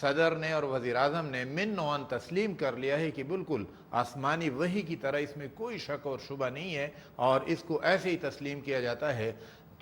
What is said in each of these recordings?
صدر نے اور وزیر اعظم نے من نوعاً تسلیم کر لیا ہے کہ بالکل آسمانی وحی کی طرح اس میں کوئی شک اور شبہ نہیں ہے، اور اس کو ایسے ہی تسلیم کیا جاتا ہے۔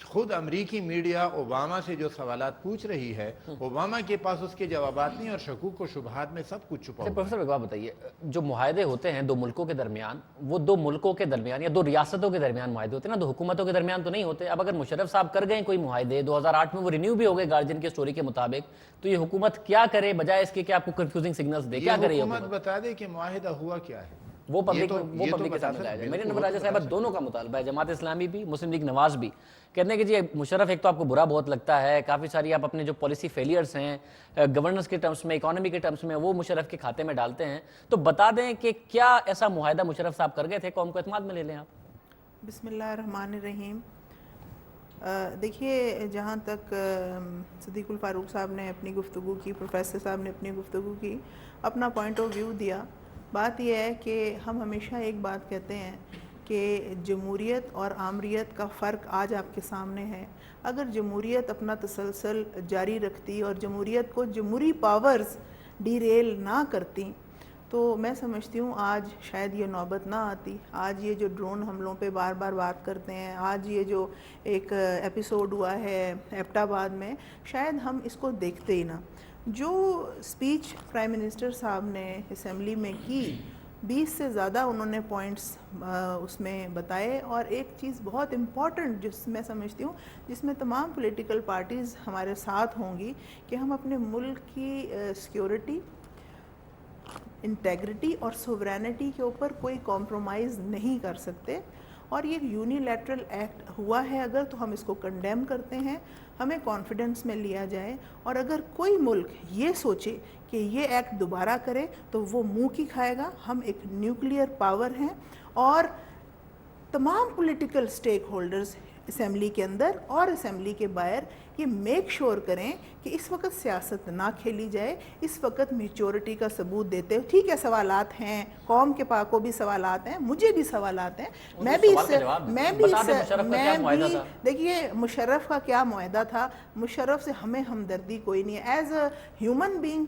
خود امریکی میڈیا اوباما سے جو سوالات پوچھ رہی ہے، اوباما کے پاس اس کے جوابات نہیں، اور شکوک و شبہات میں سب کچھ چھپا ہوا ہے۔ پروفیسر ایک بات بتائیے، جو معاہدے ہوتے ہیں دو ملکوں کے درمیان، وہ دو ملکوں کے درمیان یا دو ریاستوں کے درمیان معاہدے ہوتے ہیں نا، دو حکومتوں کے درمیان تو نہیں ہوتے۔ اب اگر مشرف صاحب کر گئے کوئی معاہدے 2008 میں، وہ رینیو بھی ہو گئے گارجین کی سٹوری کے مطابق، تو یہ حکومت کیا کرے بجائے اس کے کہ آپ کو کنفیوزنگ سگنلز دے؟ کیا کرے یہ حکومت بتا دے کہ معاہدہ ہوا کیا ہے، وہ پبلک کے سامنے لایا جائے۔ میرے نمبر راجہ صاحبہ دونوں کا مطالبہ ہے، جماعت اسلامی بھی، مسلم لیگ نواز بھی، کہتے ہیں کہ جی مشرف ایک تو آپ کو برا بہت لگتا ہے، کافی ساری آپ اپنے جو پالیسی فیلیئرز ہیں گورننس کے ٹرمز میں، اکانومی کے ٹرمز میں، وہ مشرف کے کھاتے میں ڈالتے ہیں۔ تو بتا دیں کہ کیا ایسا معاہدہ مشرف صاحب کر گئے تھے، قوم کو اعتماد میں لے لیں آپ؟ بسم اللہ الرحمن الرحیم۔ دیکھیے، جہاں تک صدیق الفاروق صاحب نے اپنی گفتگو کی، پروفیسر صاحب نے اپنی گفتگو کی، اپنا پوائنٹ آف ویو دیا، بات یہ ہے کہ ہم ہمیشہ ایک بات کہتے ہیں کہ جمہوریت اور آمریت کا فرق آج آپ کے سامنے ہے۔ اگر جمہوریت اپنا تسلسل جاری رکھتی اور جمہوریت کو جمہوری پاورز ڈی ریل نہ کرتی تو میں سمجھتی ہوں آج شاید یہ نوبت نہ آتی۔ آج یہ جو ڈرون حملوں پہ بار بار بات کرتے ہیں، آج یہ جو ایک ایپیسوڈ ہوا ہے ایبٹ آباد میں، شاید ہم اس کو دیکھتے ہی نہ۔ جو سپیچ پرائم منسٹر صاحب نے اسمبلی میں کی، 20 سے زیادہ انہوں نے پوائنٹس اس میں بتائے، اور ایک چیز بہت امپورٹنٹ جس میں سمجھتی ہوں جس میں تمام پولیٹیکل پارٹیز ہمارے ساتھ ہوں گی، کہ ہم اپنے ملک کی سیکیورٹی، انٹیگریٹی اور سوورینٹی کے اوپر کوئی کمپرومائز نہیں کر سکتے۔ اور یہ یونیلیٹرل ایکٹ ہوا ہے اگر، تو ہم اس کو کنڈیم کرتے ہیں، ہمیں کانفیڈنس میں لیا جائے، اور اگر کوئی ملک یہ سوچے کہ یہ ایکٹ دوبارہ کرے تو وہ منہ کی کھائے گا۔ ہم ایک نیوکلیئر پاور ہیں، اور تمام پولیٹیکل سٹیک ہولڈرز اسمبلی کے اندر اور اسمبلی کے باہر یہ میک شور کریں کہ اس وقت سیاست نہ کھیلی جائے، اس وقت میچورٹی کا ثبوت دیتے ہو۔ ٹھیک ہے، سوالات ہیں، قوم کے پاس کو بھی سوالات ہیں، مجھے بھی سوالات ہیں، میں بھی دیکھیے مشرف کا کیا معاہدہ تھا، مشرف سے ہمیں ہمدردی کوئی نہیں ہے۔ ایز اے ہیومن بینگ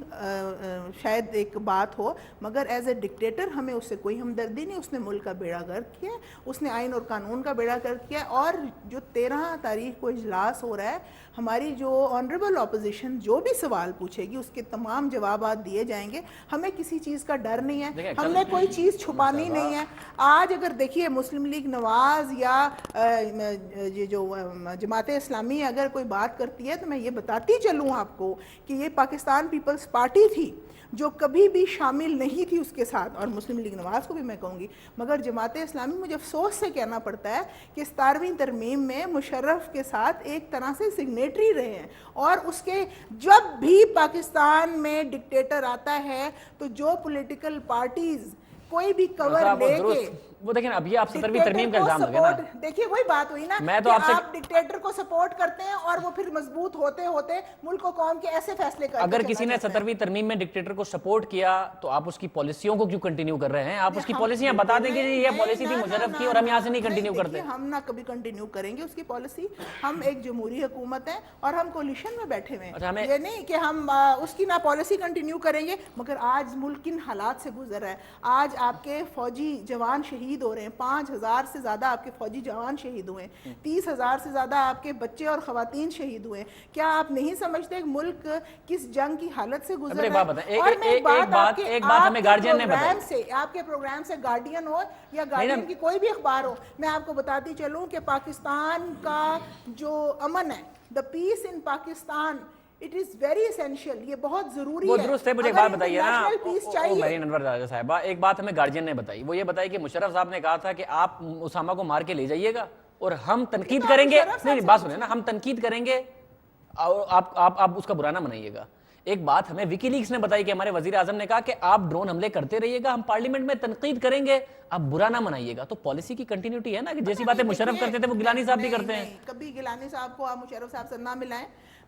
شاید ایک بات ہو، مگر ایز اے ڈکٹیٹر ہمیں اس سے کوئی ہمدردی نہیں۔ اس نے ملک کا بیڑا غرق کیا، اس نے آئین اور قانون کا بیڑا غرق کیا، اور جو 13 تاریخ کو اجلاس ہو رہا ہے، ہماری جو آنریبل اپوزیشن جو بھی سوال پوچھے گی اس کے تمام جوابات دیے جائیں گے۔ ہمیں کسی چیز کا ڈر نہیں ہے، ہم نے کوئی چیز چھپانی نہیں ہے۔ آج اگر دیکھیے مسلم لیگ نواز یا یہ جو جماعت اسلامی اگر کوئی بات کرتی ہے تو میں یہ بتاتی چلوں آپ کو کہ یہ پاکستان پیپلز پارٹی تھی جو کبھی بھی شامل نہیں تھی اس کے ساتھ، اور مسلم لیگ نواز کو بھی میں کہوں گی، مگر جماعت اسلامی مجھے افسوس سے کہنا پڑتا ہے کہ 17ویں ترمیم میں مشرف کے ساتھ ایک طرح سے سگنیٹری رہے ہیں، اور اس کے جب بھی پاکستان میں ڈکٹیٹر آتا ہے تو جو پولیٹیکل پارٹیز کوئی بھی کور لے کے وہ دیکھیں اب یہ آپ 17ویں ترمیم کا الزام لگے نا، دیکھیے وہی بات ہوئی نا میں تو کہ آپ سے آپ ڈکٹیٹر کو سپورٹ کرتے ہیں اور وہ پھر مضبوط ہوتے ہوتے ملک و قوم کے ایسے فیصلے کرتے ہیں۔ اگر کسی نے 17ویں ترمیم میں ڈکٹیٹر کو سپورٹ کیا تو آپ اس کی پالیسیوں کو کیوں کنٹینیو کر رہے ہیں؟ آپ اس کی پالیسیاں بتا دیں کہ یہ پالیسی تھی مشرف کی اور ہم یہاں سے نہیں کنٹینیو کرتے۔ ہم نہ کبھی کنٹینیو کریں گے اس کی پالیسی، ہم ایک جمہوری حکومت ہیں اور ہم کولیشن میں بیٹھے ہوئے ہیں، یہ نہیں کہ ہم اس کی نہ پالیسی کنٹینیو کریں گے۔ مگر آج ملک کن حالات سے گزر رہا ہے، آج آپ کے فوجی جوان شہید ہو رہے ہیں، 5000 سے زیادہ آپ کے فوجی جوان شہید ہوئے ہیں، 30,000 سے زیادہ آپ کے بچے اور خواتین شہید ہوئے ہیں۔ کیا آپ نہیں سمجھتے کہ ملک کس جنگ کی حالت سے گزر رہا ہے؟ اور میں ایک بات ہمیں گارڈین نے بتائی، آپ کے پروگرام سے گارڈین ہو یا گارڈین کی کوئی بھی اخبار ہو، میں آپ کو بتاتی چلوں کہ پاکستان کا جو امن ہے، the peace in Pakistan, it is very essential, یہ بہت ضروری ہے۔ وہ درست ہے، مجھے ایک بات بتائیے نا مریم انور راجہ صاحبہ، ایک بات ہمیں گارجین نے بتائی، وہ یہ بتائی کہ مشرف صاحب نے کہا تھا کہ آپ اسامہ کو مار کے لے جائیے گا اور ہم تنقید کریں گے، نہیں بات سنیں نا، ہم تنقید کریں گے اور آپ اس کا برا نہ منائیے گا۔ ایک بات ہمیں وکی لیکس نے بتائی کہ ہمارے وزیر اعظم نے کہا کہ آپ ڈرون حملے کرتے رہیے گا، ہم پارلیمنٹ میں تنقید کریں گے، آپ برا نہ منائیے گا۔ تو پالیسی کی کنٹینیوٹی ہے نا، کہ جیسی باتیں مشرف کرتے تھے وہ گیلانی صاحب بھی کرتے ہیں۔ کبھی گیلانی صاحب کو آپ مشرف صاحب سے نہ ملائیں،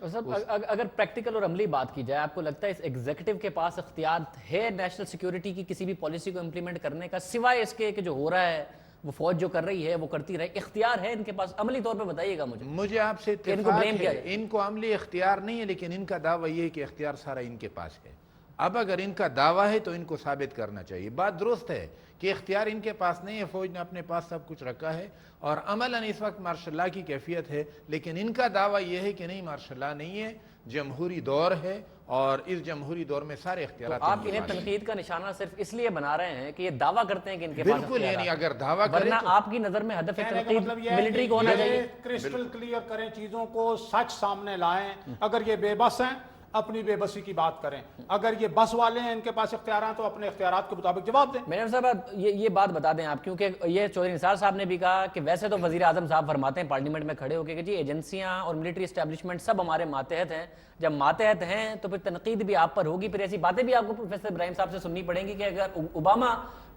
اگر پریکٹیکل اور عملی بات کی جائے، آپ کو لگتا ہے اس ایگزیکٹو کے پاس اختیار ہے نیشنل سیکیورٹی کی کسی بھی پالیسی کو امپلیمنٹ کرنے کا، سوائے اس کے کہ جو ہو رہا ہے وہ فوج جو کر رہی ہے وہ کرتی رہے، اختیار ہے ان کے پاس عملی طور پہ؟ بتائیے گا مجھے آپ سے ان کو اتفاق blame کیا ہے، ان کو عملی اختیار نہیں ہے، لیکن ان کا دعویٰ یہ ہے کہ اختیار سارا ان کے پاس ہے۔ اب اگر ان کا دعویٰ ہے تو ان کو ثابت کرنا چاہیے۔ بات درست ہے کہ اختیار ان کے پاس نہیں ہے، فوج نے اپنے پاس سب کچھ رکھا ہے اور عملاً اس وقت مارشل لاء کی کیفیت ہے، لیکن ان کا دعویٰ یہ ہے کہ نہیں، مارشل لاء نہیں ہے، جمہوری دور ہے اور اس جمہوری دور میں سارے اختیارات آپ انہیں تنقید کا نشانہ صرف اس لیے بنا رہے ہیں کہ یہ دعویٰ کرتے ہیں کہ ان کے پاس بالکل، یعنی اگر دعویٰ کریں ورنہ تو آپ کی نظر میں ہدف تنقید ملٹری کو ہونا چاہیے۔ کرسٹل کلیئر کریں چیزوں کو، سچ سامنے لائیں۔ اگر یہ بے بس ہیں اپنی بے بسی کی بات کریں، اگر یہ بس والے ہیں ان کے پاس اختیارات تو اپنے اختیارات کے مطابق جواب دیں۔ میڈم صاحب یہ بات بتا دیں آپ، کیونکہ یہ چودھری نثار صاحب نے بھی کہا کہ ویسے تو وزیر اعظم صاحب فرماتے ہیں پارلیمنٹ میں کھڑے ہو کے کہ جی ایجنسیاں اور ملٹری اسٹیبلشمنٹ سب ہمارے ماتحت ہیں، جب ماتحت ہیں تو پھر تنقید بھی آپ پر ہوگی، پھر ایسی باتیں بھی آپ کو پروفیسر ابراہیم صاحب سے سننی پڑیں گی کہ اگر اوباما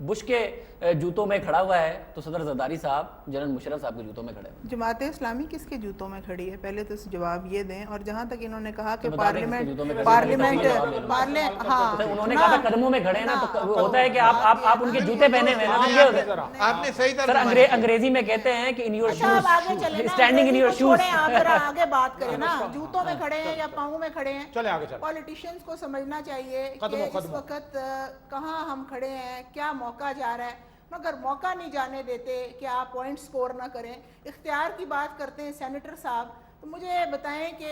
بش کے جوتوں میں کھڑا ہوا ہے تو صدر زرداری صاحب جنرل مشرف صاحب کے جوتوں میں کھڑے ہیں۔ جماعت اسلامی کس کے جوتوں میں کھڑی ہے؟ پہلے تو جواب یہ دیں۔ اور جہاں تک انہوں نے کہا کہ انہوں نے کہا تھا قدموں میں کھڑے ہیں نا، تو ہوتا ہے کہ آپ ان کے جوتے پہنے ہوئے ہیں، آپ نے صحیح سر انگریزی میں کہتے ہیں کہ in your shoes, standing in your shoes. آگے بات کریں نا، جوتوں میں کھڑے ہیں یا پاؤں میں کھڑے ہیں؟ چلے آگے چلیں۔ پولیٹیشینز کو سمجھنا چاہیے کہ اس وقت کہاں ہم کھڑے ہیں، کیا موقع جا رہا ہے، مگر موقع نہیں جانے دیتے کہ آپ پوائنٹ سکور نہ کریں۔ اختیار کی بات کرتے ہیں سینیٹر صاحب، تو مجھے بتائیں کہ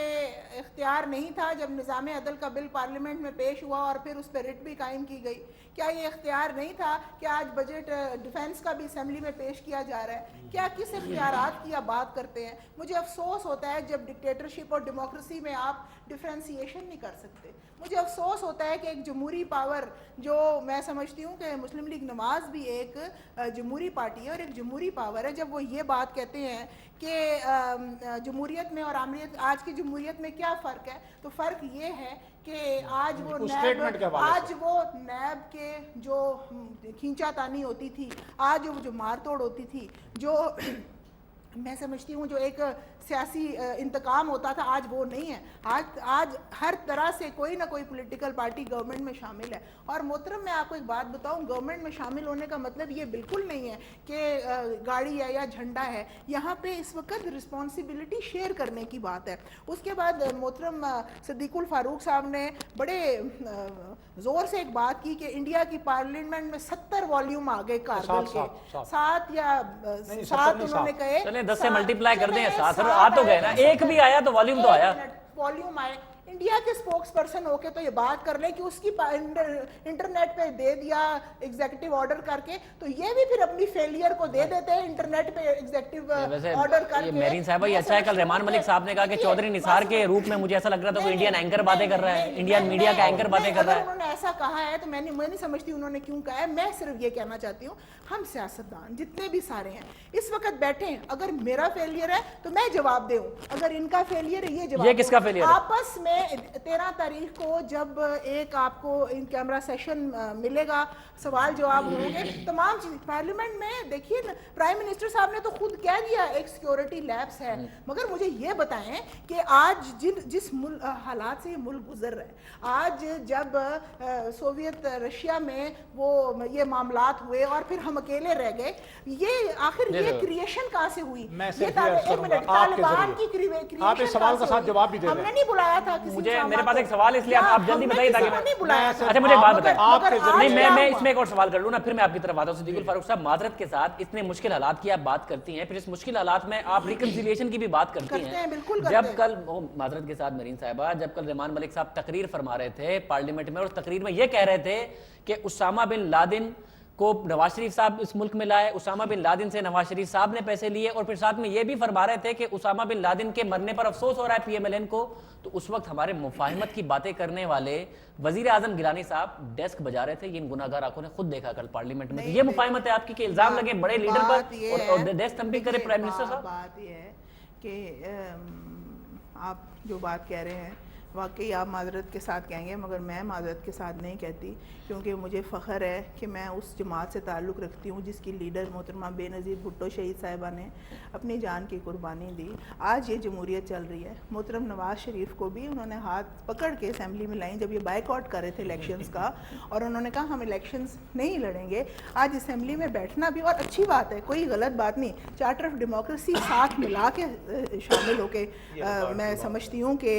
اختیار نہیں تھا جب نظام عدل کا بل پارلیمنٹ میں پیش ہوا اور پھر اس پہ رٹ بھی قائم کی گئی؟ کیا یہ اختیار نہیں تھا کہ آج بجٹ ڈیفنس کا بھی اسمبلی میں پیش کیا جا رہا ہے؟ کیا کس اختیارات کی آپ بات کرتے ہیں؟ مجھے افسوس ہوتا ہے جب ڈکٹیٹرشپ اور ڈیموکریسی میں آپ ڈیفرینسیشن نہیں کر سکتے۔ مجھے افسوس ہوتا ہے کہ ایک جمہوری پاور، جو میں سمجھتی ہوں کہ مسلم لیگ نواز بھی ایک جمہوری پارٹی ہے اور ایک جمہوری پاور ہے، جب وہ یہ بات کہتے ہیں کہ جمہوریت میں اور آج کی جمہوریت میں کیا فرق ہے، تو فرق یہ ہے کہ آج وہ نیب کے جو کھینچا تانی ہوتی تھی، آج جو مار توڑ ہوتی تھی، جو میں سمجھتی ہوں جو ایک سیاسی انتقام ہوتا تھا، آج وہ نہیں ہے۔ آج ہر طرح سے کوئی نہ کوئی پولیٹیکل پارٹی گورنمنٹ میں شامل ہے۔ اور محترم میں آپ کو ایک بات بتاؤں، گورنمنٹ میں شامل ہونے کا مطلب یہ بالکل نہیں ہے کہ گاڑی ہے یا جھنڈا ہے، یہاں پہ اس وقت رسپانسبلٹی شیئر کرنے کی بات ہے۔ اس کے بعد محترم صدیق الفاروق صاحب نے بڑے زور سے ایک بات کی کہ انڈیا کی پارلیمنٹ میں 70 والیوم آ گئے کارگل کے، 7 یا 7 انہوں نے کہے، چلیں 10 سے ملٹیپلائی کر دیں، 7 آ تو گئے نا، ایک بھی آیا تو والیوم تو آیا۔ والیوم آئے۔ انڈیا کے سپوکس پرسن ہو کے تو یہ بات کر لیں کہ اس کی انٹرنیٹ پہ دے دیا ایگزیکٹو آرڈر کر کے، تو یہ بھی پھر اپنی فیلئر کو دے دیتے ہیں انٹرنیٹ پہ ایگزیکٹو آرڈر کر کے۔ میرین صاحبہ یہ اچھا ہے، کل رحمان ملک صاحب نے کہا کہ چودھری نثار کے روپ میں مجھے ایسا لگ رہا تھا کوئی انڈین اینکر باتیں کر رہا ہے، انڈین میڈیا کا اینکر باتیں کر رہا ہے۔ انہوں نے ایسا کہا ہے تو میں نہیں سمجھتی انہوں نے کیوں کہا ہے۔ میں صرف یہ کہنا چاہتی ہوں، ہم سیاستدان جتنے بھی سارے ہیں اس وقت بیٹھے ہیں، اگر میرا فیلئر ہے تو میں جواب دوں، اگر ان کا فیلئر ہے یہ جواب۔ یہ کس کا فیلئر ہے؟ آپس میں 13 تاریخ کو جب ایک آپ کو ان کیمرہ سیشن ملے گا، سوال جواب ہوں گے، تمام چیز پارلیمنٹ میں۔ دیکھیے پرائم منسٹر صاحب نے تو خود کہہ دیا ایک سیکیورٹی لیپس ہے، مگر مجھے یہ بتائیں کہ آج جس حالات سے یہ ملک گزر رہا ہے، آج جب سوویت رشیا میں وہ یہ معاملات ہوئے اور پھر ہم اکیلے رہ گئے، یہ آخر یہ کریشن کہاں سے ہوئی؟ طالبان کی کریشن آپ اس سوال کا ساتھ جواب بھی دے دیں۔ ہم نے نہیں بلایا تھا کسی، مجھے میرے پاس ایک سوال اس لیے آپ جلدی بتائیے تاکہ اچھا مجھے ایک بات بتائیں۔ نہیں میں اس میں ایک اور سوال کر لوں نا، پھر میں آپ کی طرف آتا ہوں۔ صدیق الفاروق صاحب، معذرت کے ساتھ اتنے مشکل حالات کی آپ بات کرتی ہیں، پھر اس مشکل حالات میں آپ ریکنسیلیشن کی بھی بات کرتی ہیں۔ جب کل معذرت کے ساتھ مرین صاحبہ، جب کل رحمان ملک صاحب تقریر فرما رہے تھے پارلیمنٹ میں، اور تقریر میں یہ کہہ رہے تھے کہ اسامہ بن لادن کو نواز شریف صاحب اس ملک میں لائے، اسامہ بن لادن سے نواز شریف صاحب نے پیسے لیے، اور پھر ساتھ میں یہ بھی فرما رہے تھے کہ اسامہ بن لادن کے مرنے پر افسوس ہو رہا ہے پی ایم ایل این کو، تو اس وقت ہمارے مفاہمت کی باتیں کرنے والے وزیر اعظم گیلانی صاحب ڈیسک بجا رہے تھے۔ یہ ان گناہگار آنکھوں نے خود دیکھا کل پارلیمنٹ میں۔ یہ مفاہمت ہے آپ کی کہ الزام لگے بڑے لیڈر پر اور ڈیسک تنبیہ کرے پرائم منسٹر صاحب؟ بات یہ ہے کہ آپ جو بات کہہ رہے ہیں واقعی آپ معذرت کے ساتھ کہیں گے مگر میں معذرت کے ساتھ نہیں کہتی، کیونکہ مجھے فخر ہے کہ میں اس جماعت سے تعلق رکھتی ہوں جس کی لیڈر محترمہ بے نظیر بھٹو شہید صاحبہ نے اپنی جان کی قربانی دی۔ آج یہ جمہوریت چل رہی ہے۔ محترم نواز شریف کو بھی انہوں نے ہاتھ پکڑ کے اسمبلی میں لائیں جب یہ بائیک آؤٹ کر رہے تھے الیکشنز کا، اور انہوں نے کہا ہم الیکشنز نہیں لڑیں گے۔ آج اسمبلی میں بیٹھنا بھی اور اچھی بات ہے، کوئی غلط بات نہیں، چارٹر آف ڈیموکریسی ساتھ ملا کے شامل ہو کے میں سمجھتی ہوں کہ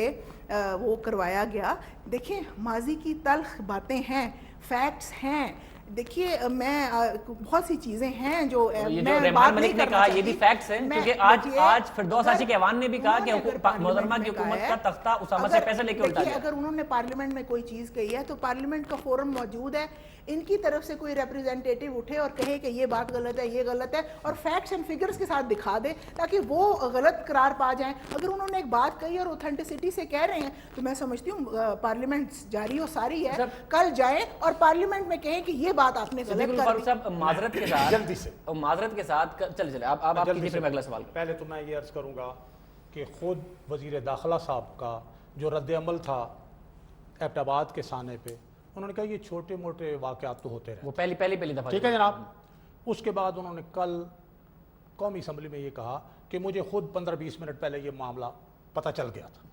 وہ کروایا گیا۔ دیکھیں ماضی کی تلخ باتیں ہیں، فیکٹس ہیں، دیکھیے میں بہت سی چیزیں ہیں جو یہ جو رحمان ملک نے کہا یہ بھی فیکٹس ہیں، کیونکہ آج فردوس حاشی کے ایوان نے بھی کہا کہ محترمہ کی حکومت کا تختہ اسامہ سے پیسے لے کے الٹا دیا۔ اگر انہوں نے پارلیمنٹ میں کوئی چیز کہی ہے تو پارلیمنٹ کا فورم موجود ہے، ان کی طرف سے کوئی ریپریزنٹیٹیو اٹھے اور کہے کہ یہ بات غلط ہے، یہ غلط ہے، اور فیکٹس اینڈ فگرز کے ساتھ دکھا دے تاکہ وہ غلط قرار پا جائیں۔ اگر انہوں نے ایک بات کہی اور اوتھینٹسٹی سے کہہ رہے ہیں تو میں سمجھتی ہوں پارلیمنٹ جاری و ساری ہے، کل جائیں اور پارلیمنٹ میں کہیں کہ یہ بات آپ نے غلط کر دی۔ صاحب معذرت کے ساتھ جلدی سے معذرت کے ساتھ چلے آپ کیجیے، پھر میں اگلا سوال۔ پہلے تو میں یہ عرض کروں گا کہ خود وزیر داخلہ صاحب کا جو رد عمل تھا ایبٹ آباد کے سانے پہ، انہوں نے کہا یہ چھوٹے موٹے واقعات تو ہوتے رہے، وہ پہلی دفعہ ٹھیک ہے جناب۔ اس کے بعد انہوں نے کل قومی اسمبلی میں یہ کہا کہ مجھے خود 15-20 منٹ پہلے یہ معاملہ پتہ چل گیا تھا۔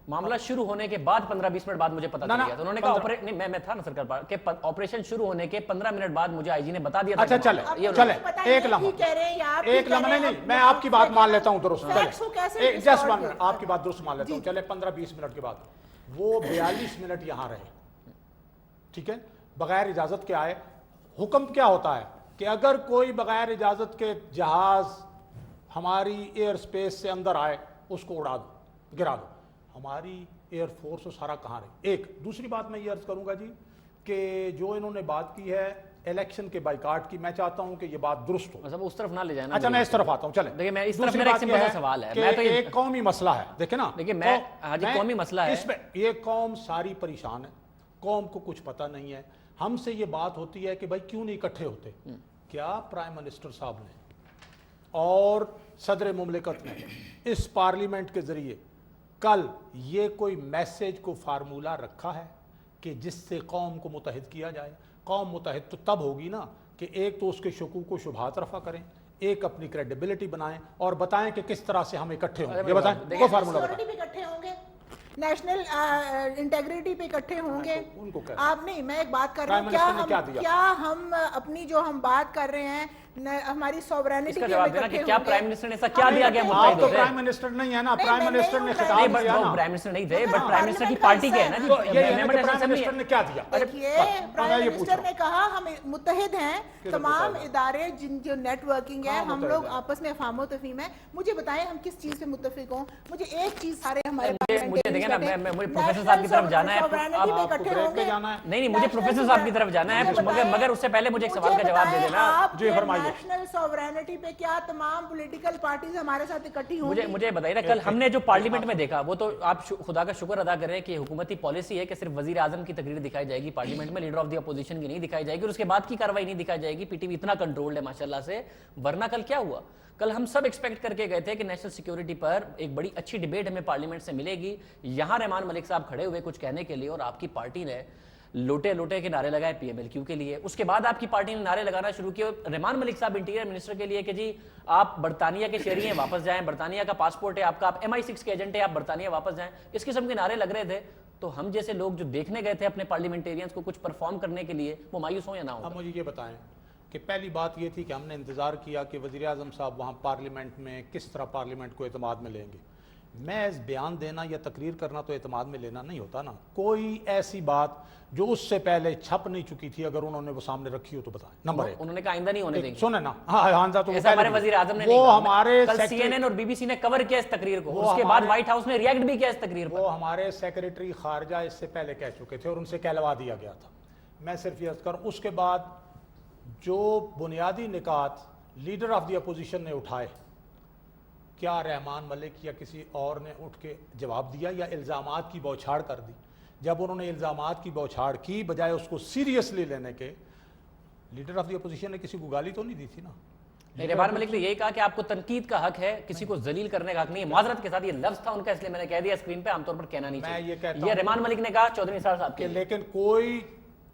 معاملہ شروع ہونے کے بعد 15-20 منٹ بعد مجھے پتا چل گیا تھا، انہوں نے کہا میں تھا نا سرکار کہ آپریشن شروع ہونے کے 15 منٹ بعد مجھے آئی جی نے بتا دیا تھا۔ اچھا چلے ایک لمحہ نہیں، میں آپ کی بات مان لیتا ہوں درست، جسٹ 1 منٹ آپ کی بات درست مان لیتا ہوں، چلے 15-20 منٹ کے بعد وہ 42 منٹ یہاں رہے، ٹھیک ہے، بغیر اجازت کے آئے۔ حکم کیا ہوتا ہے کہ اگر کوئی بغیر اجازت کے جہاز ہماری ایئر سپیس سے اندر آئے اس کو اڑا دو، گرا دو۔ ہماری ایئر فورس و سارا کہاں رہے۔ ایک دوسری بات میں یہ عرض کروں گا جی کہ جو انہوں نے بات کی ہے الیکشن کے بائیکاٹ کی، میں چاہتا ہوں کہ یہ بات درست ہو۔ مطلب اس طرف نہ لے جائیں۔ اچھا میں اس طرف آتا ہوں، چلیں دیکھیں میں اس طرف میرا ایک سمپل سا سوال ہے، میں تو ایک قومی مسئلہ ہے، دیکھیں نا، دیکھیں میں جی قومی مسئلہ ہے، اس میں یہ قوم ساری پریشان ہے، قوم کو کچھ پتہ نہیں ہے۔ ہم سے یہ بات ہوتی ہے کہ بھائی کیوں نہیں اکٹھے ہوتے؟ کیا پرائم منسٹر صاحب نے اور صدر مملکت نے اس پارلیمنٹ کے ذریعے کل یہ کوئی میسیج کو فارمولہ رکھا ہے کہ جس سے قوم کو متحد کیا جائے؟ قوم متحد تو تب ہوگی نا کہ ایک تو اس کے شکوک و شبہات رفع کریں، ایک اپنی کریڈیبلٹی بنائیں اور بتائیں کہ کس طرح سے ہم اکٹھے ہوں گے۔ یہ بتائیں وہ فارمولہ بتائیں۔ نیشنل انٹیگریٹی پہ اکٹھے ہوں گے ان کو آپ نہیں، میں ایک بات کر رہا ہوں، کیا ہم اپنی جو ہم بات کر رہے ہیں ہماری سوورینٹی کا جواب دینا کہ کیا پرائم منسٹر نے ایسا کیا دیا گیا؟ آپ تو پرائم منسٹر نہیں ہے نا، پرائم منسٹر نے خطاب دیا نا، پرائم منسٹر نہیں تھے بٹ پرائم منسٹر کی پارٹی کے ہیں نا جی، پرائم منسٹر نے کیا دیا؟ دیکھیے پرائم منسٹر نے کہا ہم متحد ہیں، تمام ادارے جن جو نیٹ ورکنگ ہے ہم لوگ آپس میں افہام و تفہیم ہے۔ مجھے بتائیں ہم کس چیز پہ متفق ہوں؟ مجھے ایک چیز سارے ہمارے مجھے دیکھیں نا، مجھے پروفیسر صاحب کی طرف جانا ہے، نہیں مجھے پروفیسر صاحب کی طرف جانا ہے، مگر اس سے پہلے مجھے ایک سوال کا جواب دے دینا۔ جی فرمائیے۔ نیشنل سوورینٹی پہ کیا تمام پولیٹیکل پارٹیز ہمارے ساتھ اکٹھی ہوں گی؟ مجھے بتائیے نا، کل ہم نے جو پارلیمنٹ میں دیکھا وہ تو آپ خدا کا شکر ادا کر رہے ہیں کہ حکومتی پالیسی ہے کہ صرف وزیر اعظم کی تقریر دکھائی جائے گی پارلیمنٹ میں، لیڈر آف دی اپوزیشن کی نہیں دکھائی جائے گی، اور اس کے بعد کی کاروائی نہیں دکھائی جائے گی۔ پی ٹی وی اتنا کنٹرولڈ ہے ماشاءاللہ سے، ورنہ کل کیا ہوا؟ کل ہم سب ایکسپیکٹ کر کے گئے تھے کہ نیشنل سیکیورٹی پر ایک بڑی اچھی ڈیبیٹ ہمیں پارلیمنٹ سے ملے گی، یہاں رحمان ملک صاحب کھڑے ہوئے کچھ کہنے کے لیے اور آپ کی پارٹی نے لوٹے کے نعرے لگائے پی ایم ایل کیو کے لیے۔ اس کے بعد آپ کی پارٹی نے نعرے لگانا شروع کیے رحمان ملک صاحب انٹیریئر منسٹر کے لیے کہ جی آپ برطانیہ کے شہری ہیں واپس جائیں، برطانیہ کا پاسپورٹ ہے آپ کا، آپ MI6 کے ایجنٹ ہیں، آپ برطانیہ واپس جائیں، اس قسم کے نعرے لگ رہے تھے۔ تو ہم جیسے لوگ جو دیکھنے گئے تھے اپنے پارلیمنٹیرینز کو کچھ پرفارم کرنے کے لیے، وہ مایوس ہوں یا نہ ہوں؟ اب مجھے یہ بتائیں کہ پہلی بات یہ تھی کہ ہم نے انتظار کیا کہ وزیر اعظم صاحب وہاں پارلیمنٹ میں کس طرح پارلیمنٹ کو اعتماد میں لیں گے۔ میں بیان دینا یا تقریر کرنا تو اعتماد میں لینا نہیں ہوتا نا، کوئی ایسی بات جو اس سے پہلے چھپ نہیں چکی تھی اگر انہوں نے وہ سامنے رکھی ہو تو بتائیں۔ نمبر ایک، انہوں نے کہا آئندہ نہیں ہونے دیں گے، سنیں نا، ہاں تو ایسا ہمارے وزیر اعظم نے نہیں وہ ہمارے کہا، کل CNN اور BBC نے کور کیا اس تقریر کو، اس کے بعد وائٹ ہاؤس نے ریئیکٹ بھی کیا اس تقریر پر۔ وہ ہمارے سیکریٹری خارجہ اس سے پہلے کہہ چکے تھے اور ان سے کہلوا دیا گیا تھا۔ میں صرف یہ عرض کروں، اس کے بعد جو بنیادی نکات لیڈر آف دی اپوزیشن نے اٹھائے، کیا رحمان ملک یا کسی اور نے اٹھ کے جواب دیا یا الزامات کی بوچھاڑ کر دی؟ جب انہوں نے الزامات کی بوچھاڑ کی بجائے اس کو سیریسلی لینے کے، لیڈر آف دی اپوزیشن نے کسی کو گالی تو نہیں دی تھی نا، رحمان ملک نے یہی کہا کہ آپ کو تنقید کا حق ہے, کسی کو ذلیل کرنے کا حق نہیں ہے. معذرت کے ساتھ یہ لفظ تھا ان کا, اس لیے میں نے کہہ دیا اسکرین پہ, عام طور پر کہنا نہیں چاہیے. یہ رحمان ملک نے کہا چودھری نثار صاحب کے. لیکن کوئی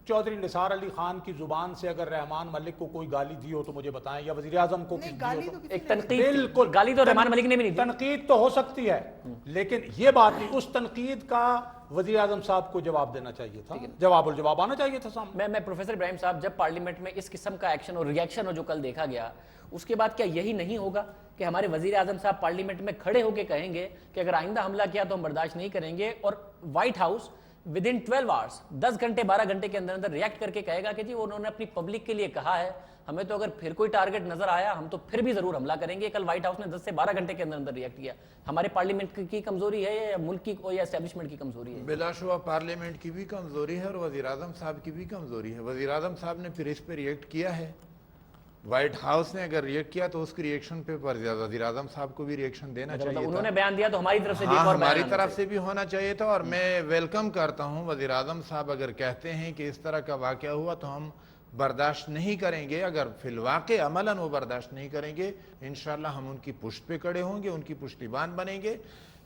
چودھری نثار علی خان کی زبان سے اگر رحمان ملک کو کوئی گالی دی ہو تو مجھے بتائیں, یا وزیر اعظم کو گالی تو ایک تنقید, گالی تو رحمان ملک نے بھی نہیں دی. تنقید تو ہو سکتی ہے لیکن یہ بات نہیں, اس تنقید کا وزیر اعظم صاحب کو جواب دینا چاہیے تھا, جواب الجواب آنا چاہیے تھا سامنے. میں پروفیسر ابراہیم صاحب, جب پارلیمنٹ میں اس قسم کا ایکشن اور ریئیکشن ہو جو کل دیکھا گیا, اس کے بعد کیا یہی نہیں ہوگا کہ ہمارے وزیر اعظم صاحب پارلیمنٹ میں کھڑے ہو کے کہیں گے کہ اگر آئندہ حملہ کیا تو ہم برداشت نہیں کریں گے, اور white house with in 12 hours 10 گھنٹے 12 گھنٹے کے اندر ریئیکٹ کر کے کہے گا کہ جی انہوں نے اپنی پبلک کے لیے کہا ہے, ہمیں تو اگر پھر کوئی ٹارگٹ نظر آیا ہم تو پھر بھی ضرور حملہ کریں گے. کل وائٹ ہاؤس نے 10 سے 12 گھنٹے کے اندر ریئیکٹ کیا. ہمارے پارلیمنٹ کی کمزوری ہے یا ملک کی یا اسٹیبلشمنٹ کی کمزوری ہے؟ بلا شبہ پارلیمنٹ کی بھی کمزوری ہے اور وزیر اعظم صاحب کی بھی کمزوری ہے. وزیر اعظم صاحب نے پھر اس پہ ریئیکٹ کیا ہے. وائٹ ہاؤس نے اگر ریئیکٹ کیا تو اس کی ریئیکشن پہ وزیر اعظم صاحب کو بھی ریئیکشن دینا چاہیے تھا. انہوں نے بیان دیا تو ہماری طرف سے بھی ہاں, اور ہماری طرف سے بھی ہونا چاہیے تھا. اور میں ویلکم کرتا ہوں وزیر اعظم صاحب اگر کہتے ہیں کہ اس طرح کا واقعہ ہوا تو ہم برداشت نہیں کریں گے, اگر فی الواقع عملاً وہ برداشت نہیں کریں گے, انشاءاللہ ہم ان کی پشت پہ کھڑے ہوں گے, ان کی پشتیبان بنیں گے.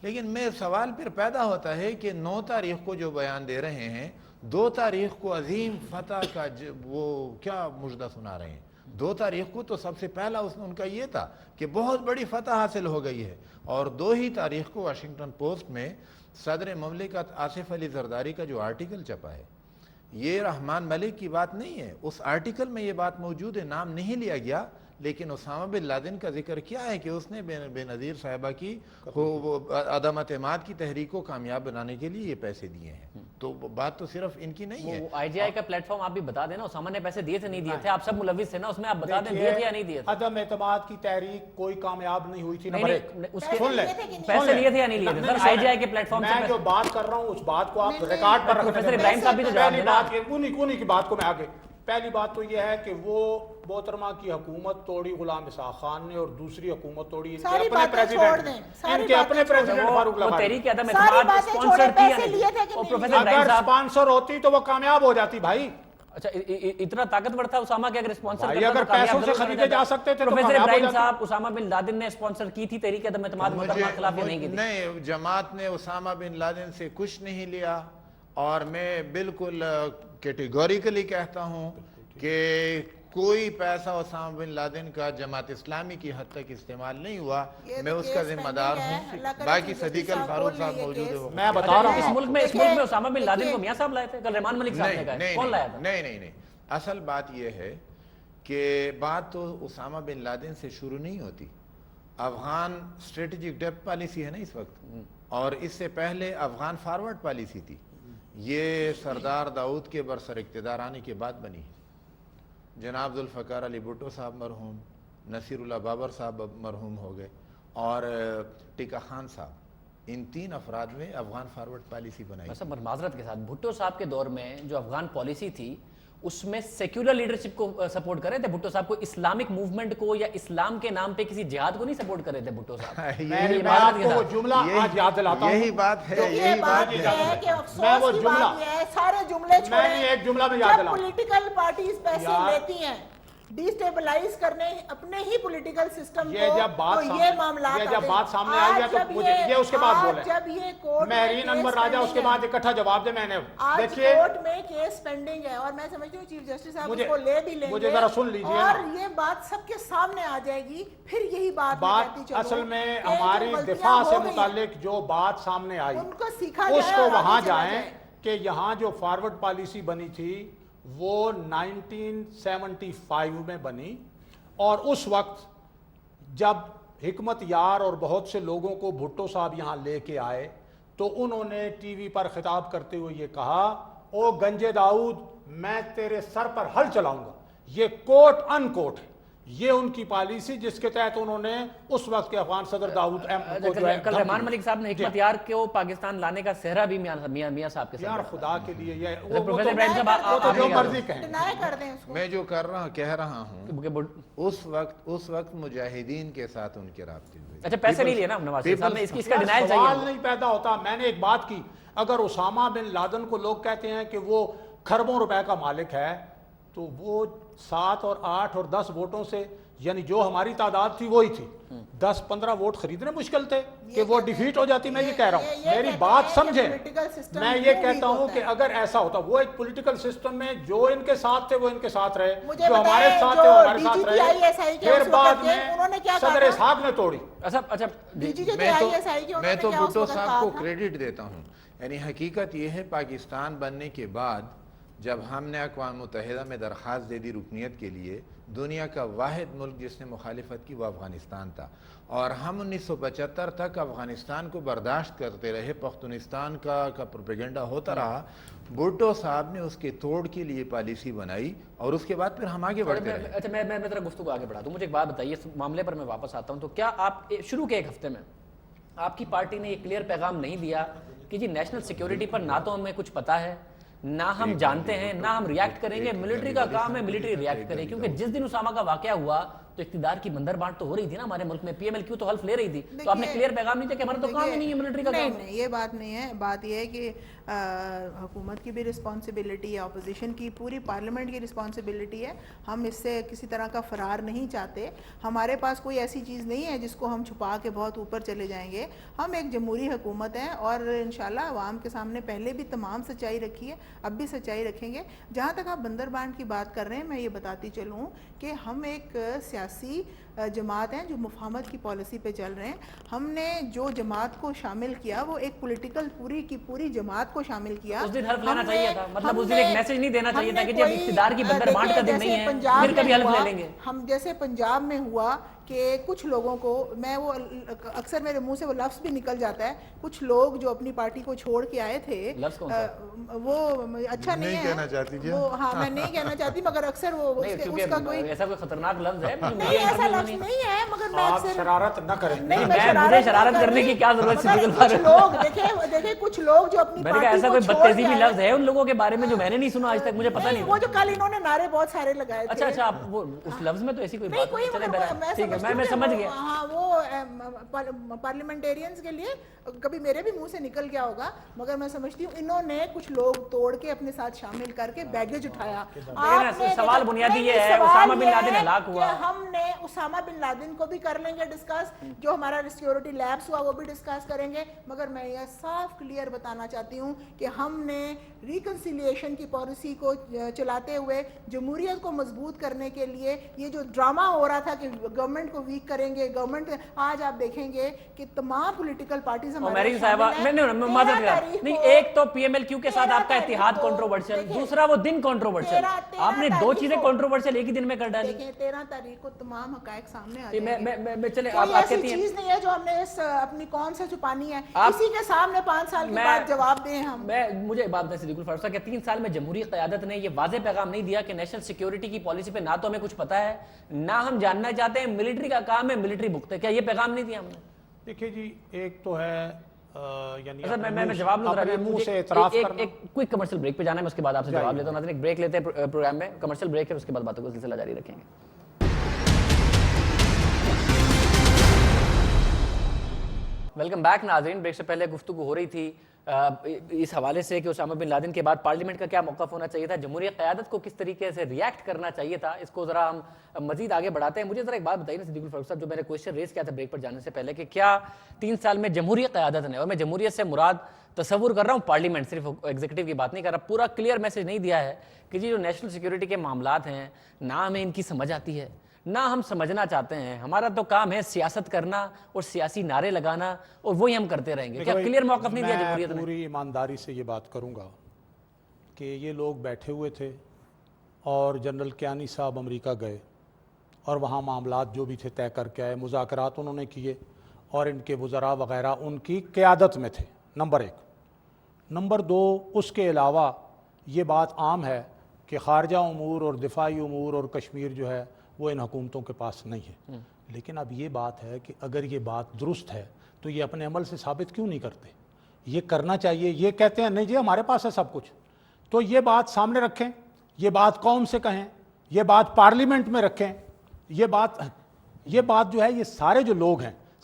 لیکن میں سوال پھر پیدا ہوتا ہے کہ 9 تاریخ کو جو بیان دے رہے ہیں, 2 تاریخ کو عظیم فتح کا وہ کیا مژدہ سنا رہے ہیں. 2 تاریخ کو تو سب سے پہلا ان کا یہ تھا کہ بہت بڑی فتح حاصل ہو گئی ہے, اور 2 ہی تاریخ کو واشنگٹن پوسٹ میں صدر مملکت آصف علی زرداری کا جو آرٹیکل چھپا ہے, یہ رحمان ملک کی بات نہیں ہے. اس آرٹیکل میں یہ بات موجود ہے, نام نہیں لیا گیا, لیکن اسامہ بن لادن کا ذکر کیا ہے کہ اس نے بے نظیر صاحبہ کی عدم اعتماد کی تحریک کو کامیاب بنانے کے لیے یہ پیسے دیے ہیں. تو بات تو صرف ان کی نہیں ہے. آئی جی آئی کا پلیٹ فارم آپ بھی بتا دینا, اسامہ نے پیسے دیے تھے نہیں دیے تھے, آپ سب ملوث تھے نا اس میں, آپ بتا دیں دیے تھے یا نہیں دیے تھے. عدم اعتماد کی تحریک کوئی کامیاب نہیں ہوئی تھی. نمبر 1 سن لیں, پیسے لیے تھے یا نہیں لیے تھے سر آئی جی آئی کے پلیٹ فارم سے؟ میں جو بات کر رہا ہوں اس بات کو آپ ریکارڈ پر رکھیں. پروفیسر ابراہیم صاحب بھی تو جواب دینا. انہی کی بات کو میں آگے, پہلی بات تو یہ ہے کہ وہ محترمہ کی حکومت توڑی غلام اسحاق خان نے, اور دوسری حکومت توڑی ان کے اپنے پریزیڈنٹ فاروق وہ تحریک عدم اعتماد اسپانسر کی, اور پروفیسر ابراہیم اگر صاحب اسپانسر ہوتی تو وہ کامیاب ہو جاتی بھائی. اچھا اتنا طاقتور تھا اسامہ کہ اگر اسپانسر کرتا اگر پیسوں سے خریدے جا سکتے تھے تو پروفیسر کامیاب ہو ابراہیم جاتے. صاحب, اسامہ بن لادن نے اسپانسر کی تھی تحریک عدم اعتماد محترمہ کے خلاف یا نہیں کی تھی؟ نہیں, جماعت نے اسامہ بن لادن سے کچھ نہیں لیا, اور میں بالکل کیٹیگوریکلی کہتا ہوں کہ کوئی پیسہ اسامہ بن لادن کا جماعت اسلامی کی حد تک استعمال نہیں ہوا. میں اس کا ذمہ دار ہوں. باقی صدیق الفاروق صاحب موجود ہے. میں بتا رہا ہوں اس ملک میں اسامہ بن لادن کو میاں صاحب لائے تھے, کل رحمان ملک صاحب نے کہا, کون لایا تھا؟ نہیں, اصل بات یہ ہے کہ بات تو اسامہ بن لادن سے شروع نہیں ہوتی. افغان اسٹریٹجک ڈیپتھ پالیسی ہے نا اس وقت, اور اس سے پہلے افغان فارورڈ پالیسی تھی. یہ سردار داؤد کے برسر اقتدار آنے کے بعد بنی ہے. جناب ذوالفقار علی بھٹو صاحب مرحوم, نصیر اللہ بابر صاحب مرحوم ہو گئے, اور ٹیکا خان صاحب, ان 3 افراد میں افغان فارورڈ پالیسی بنائی. بس معذرت کے ساتھ, بھٹو صاحب کے دور میں جو افغان پالیسی تھی اس میں سیکولر لیڈرشپ کو سپورٹ کر رہے تھے بھٹو صاحب کو, اسلامک موومنٹ کو یا اسلام کے نام پہ کسی جہاد کو نہیں سپورٹ کر رہے تھے بھٹو صاحب. میں آپ کو وہ جملہ آج یاد دلاتا ہوں. یہی بات ہے, یہی بات ہے. میں وہ جملہ, سارے جملے میں ایک جملہ میں یاد دلاتا ہوں. پولیٹیکل پارٹیز پیسے لیتی ہیں ڈیسٹیبلائز کرنے اپنے ہی پولیٹیکل سسٹم کو, یہ معاملات جب بات سامنے آئی ہے تو مجھے یہ اس کے بعد بولیں. جب یہ کورٹ مہرین انور راجہ اس کے بعد اکٹھا جواب دے. میں نے دیکھیے کورٹ میں کیس پینڈنگ ہے, اور میں سمجھتی ہوں چیف جسٹس صاحب اس کو لے بھی لیں گے. مجھے ذرا سن لیجیے, اور یہ بات سب کے سامنے آ جائے گی, پھر یہی بات اصل میں ہماری دفاع سے متعلق جو بات سامنے آئی اس کو وہاں جائیں کہ یہاں جو فارورڈ پالیسی بنی تھی وہ 1975 میں بنی, اور اس وقت جب حکمت یار اور بہت سے لوگوں کو بھٹو صاحب یہاں لے کے آئے تو انہوں نے ٹی وی پر خطاب کرتے ہوئے یہ کہا, او گنجے داؤد میں تیرے سر پر ہل چلاؤں گا. یہ کوٹ ان کوٹ ہے, یہ ان کی پالیسی جس کے تحت انہوں نے اس وقت کے افغان صدر داؤد کل رحمان ملک صاحب نے حکمت یار کو پاکستان لانے کا صحرا بھی میاں صاحب کے ساتھ. یار خدا کے لیے یہ پروفیسر ابراہیم صاحب آپ جو مرضی کہیں, میں جو کہہ رہا ہوں اس وقت مجاہدین کے ساتھ ان کے رابطے ہوئے. اچھا پیسے نہیں لیے نا نواز شریف صاحب نے, اس کا ڈینائل چاہیے. سوال نہیں پیدا ہوتا. میں نے ایک بات کی, اگر اسامہ بن لادن کو لوگ کہتے ہیں کہ وہ کھربوں روپے کا مالک ہے, تو وہ 7 اور 8 اور 10 ووٹوں سے یعنی جو ہماری تعداد تھی وہی تھی. 10-15 ووٹ خریدنے مشکل تھے کہ وہ ڈیفیٹ ہو جاتی. میں یہ کہہ رہا ہوں, میری بات سمجھیں, میں یہ کہتا ہوں کہ اگر ایسا ہوتا, وہ ایک پولیٹیکل سسٹم میں جو ان کے ساتھ تھے وہ ان کے ساتھ رہے, جو ہمارے ساتھ تھے وہ ہمارے ساتھ رہے, پھر بعد میں صدر اسحاق نے توڑی. اچھا میں تو بھٹو صاحب کو کریڈٹ دیتا ہوں. یعنی حقیقت یہ ہے پاکستان بننے کے بعد جب ہم نے اقوام متحدہ میں درخواست دے دی رکنیت کے لیے, دنیا کا واحد ملک جس نے مخالفت کی وہ افغانستان تھا, اور ہم 1975 تک افغانستان کو برداشت کرتے رہے, پختونستان کا پروپیگنڈا ہوتا رہا. بھٹو صاحب نے اس کے توڑ کے لیے پالیسی بنائی اور اس کے بعد پھر ہم آگے بڑھتے رہے. اچھا میں ذرا گفتگو آگے بڑھا دوں. مجھے ایک بات بتائیے, اس معاملے پر میں واپس آتا ہوں. تو کیا آپ شروع کے ایک ہفتے میں آپ کی پارٹی نے یہ کلیئر پیغام نہیں دیا کہ جی نیشنل سیکیورٹی پر نہ تو ہمیں کچھ پتا ہے, نہ ہم جانتے ہیں, نہ ہم ریاکٹ کریں گے, ملٹری کا کام ہے ملٹری ریاکٹ کرے, کیونکہ جس دن اسامہ کا واقعہ ہوا تو اقتدار کی بندر بانٹ تو ہو رہی تھی نا ہمارے ملک میں, پی ایم ایل کیو تو حلف لے رہی تھی, تو آپ نے کلیئر پیغام نہیں دیا کہ ہمارا تو کام ہی نہیں ہے ملٹری کا کام. نہیں, یہ بات نہیں ہے. بات یہ ہے کہ حکومت کی بھی رسپانسبلٹی ہے, اپوزیشن کی, پوری پارلیمنٹ کی رسپانسبلٹی ہے. ہم اس سے کسی طرح کا فرار نہیں چاہتے. ہمارے پاس کوئی ایسی چیز نہیں ہے جس کو ہم چھپا کے بہت اوپر چلے جائیں گے. ہم ایک جمہوری حکومت ہیں اور انشاءاللہ عوام کے سامنے پہلے بھی تمام سچائی رکھی ہے, اب بھی سچائی رکھیں گے. جہاں تک آپ بندر بانٹ کی بات کر رہے ہیں, میں یہ بتاتی چلوں کہ ہم ایک سیاسی جماعت ہیں جو مفاہمت کی پالیسی پہ چل رہے ہیں. ہم نے جو جماعت کو شامل کیا وہ ایک پولیٹیکل پوری کی پوری جماعت کو شامل کیا. اس دن حلف لینا چاہیے تھا, مطلب اس دن ایک میسج نہیں دینا چاہیے تھا کہ جب اقتدار کی بندر بانٹ کا دن نہیں ہے پھر کبھی حلف لے لیں گے. ہم جیسے پنجاب میں ہوا کہ کچھ لوگوں کو, میں وہ اکثر میرے منہ سے وہ لفظ بھی نکل جاتا ہے, کچھ لوگ جو اپنی پارٹی کو چھوڑ کے آئے تھے, وہ اچھا نہیں ہے کہنا چاہتی کیا؟ ہاں میں نہیں کہنا چاہتی, مگر اکثر وہ اس کا کوئی ایسا کوئی خطرناک لفظ ہے نہیں, ایسا لفظ نہیں ہے, مگر میں آپ شرارت نہ کریں. مجھے شرارت کرنے کی کیا ضرورت ہے. کچھ لوگ دیکھیں کچھ لوگ جو اپنی میں نے کہا ایسا کوئی بدتہذی بھی لفظ ہے ان لوگوں کے بارے میں جو میں نے نہیں سنا آج تک, مجھے پتہ نہیں. وہ جو کل انہوں نے نعرے بہت سارے لگائے تھے. اچھا آپ وہ اس لفظ میں تو ایسی کوئی بات نہیں, چلے بہرحال ٹھیک ہے, میں سمجھ گیا. ہاں وہ پارلیمنٹیرینز کے لیے کبھی میرے بھی منہ سے نکل گیا ہوگا, مگر میں سمجھتی ہوں انہوں نے کچھ لوگ توڑ کے اپنے ساتھ شامل کر کے بیگیج اٹھایا. سوال بنیادی یہ ہے, اسامہ بن لادن ہلاک ہوا, ہم نے اسامہ بن لادن کو بھی کر لیں گے ڈسکس, جو ہمارا سیکیورٹی لیپس ہوا وہ بھی ڈسکس کریں گے, مگر میں یہ صاف کلیئر بتانا چاہتی ہوں کہ ہم نے ریکنسیلیشن کی پالیسی کو چلاتے ہوئے جمہوریت کو مضبوط کرنے کے لیے یہ جو ڈرامہ ہو رہا تھا کہ گورنمنٹ کو ویک کریں گے, گورنمنٹ, آج آپ دیکھیں گے کہ تمام پولیٹیکل پارٹیز میری صاحبہ نہیں, ایک تو پی ایم ایل کیو کے ساتھ آپ کا اتحاد کنٹروورشل, دوسرا وہ دن کنٹروورشل, آپ نے دو چیزیں کنٹروورشل ایک ہی دن میں کر ڈالی. 13 تاریخ کو تمام حقائق سامنے آ جائیں گے. میں چلے کوئی ایسی چیز نہیں ہے جو ہم نے اپنی قوم سے چھپانی ہے, کسی کے سامنے 5 سال کے بعد جواب دیں ہم. مجھے بات بتائیں صدیق الفاروق صاحب کہ 3 سال میں جمہوری قیادت نے یہ واضح پیغام نہیں دیا کہ نیشنل سیکیورٹی کی پالیسی پہ نہ تو ہمیں کچھ پتا ہے, نہ ہم جاننا چاہتے ہیں, ملٹری کا کام ہے ملٹری بھگتے, کیا یہ پیغام نہیں دیا ہم نے؟ دیکھیں جی, ایک تو ہے یعنی میں جواب لوں, منہ سے اعتراف کرنا. ایک کوئک کمرشل بریک پہ جانا ہے, میں اس کے بعد آپ سے جواب لیتا ہوں. ناظرین ایک بریک لیتے ہیں پروگرام میں, کمرشل بریک ہے, اس کے بعد باتوں کو سلسلہ جاری رکھیں گے. ویلکم بیک ناظرین. بریک سے پہلے گفتگو ہو رہی تھی اس حوالے سے کہ اسامہ بن لادن کے بعد پارلیمنٹ کا کیا موقف ہونا چاہیے تھا, جمہوری قیادت کو کس طریقے سے ریئیکٹ کرنا چاہیے تھا. اس کو ذرا ہم مزید آگے بڑھاتے ہیں. مجھے ذرا ایک بات بتائیے نا صدیق الفاروق صاحب, جو میں نے کوشچن ریز کیا تھا بریک پر جانے سے پہلے کہ کیا 3 سال میں جمہوری قیادت نے, اور میں جمہوریت سے مراد تصور کر رہا ہوں پارلیمنٹ, صرف ایگزیکٹو کی بات نہیں کر رہا, پورا کلیئر میسج نہیں دیا ہے کہ جی جو نیشنل سیکیورٹی کے معاملات ہیں نہ ہمیں ان کی سمجھ آتی ہے, نہ ہم سمجھنا چاہتے ہیں, ہمارا تو کام ہے سیاست کرنا اور سیاسی نعرے لگانا, اور وہی ہم کرتے رہیں گے. کیا کلیئر موقف نہیں دیا جمہوریت نے؟ میں پوری ایمانداری سے یہ بات کروں گا کہ یہ لوگ بیٹھے ہوئے تھے اور جنرل کیانی صاحب امریکہ گئے اور وہاں معاملات جو بھی تھے طے کر کے آئے, مذاکرات انہوں نے کیے اور ان کے وزراء وغیرہ ان کی قیادت میں تھے, نمبر 1. نمبر 2, اس کے علاوہ یہ بات عام ہے کہ خارجہ امور اور دفاعی امور اور کشمیر جو ہے وہ ان حکومتوں کے پاس نہیں ہے. لیکن اب یہ بات ہے کہ اگر یہ بات درست ہے تو یہ اپنے عمل سے ثابت کیوں نہیں کرتے؟ یہ کرنا چاہیے. یہ کہتے ہیں نہیں جی ہمارے پاس ہے سب کچھ, تو یہ بات سامنے رکھیں, یہ بات قوم سے کہیں, یہ بات پارلیمنٹ میں رکھیں, یہ بات جو ہے یہ سارے جو لوگ ہیں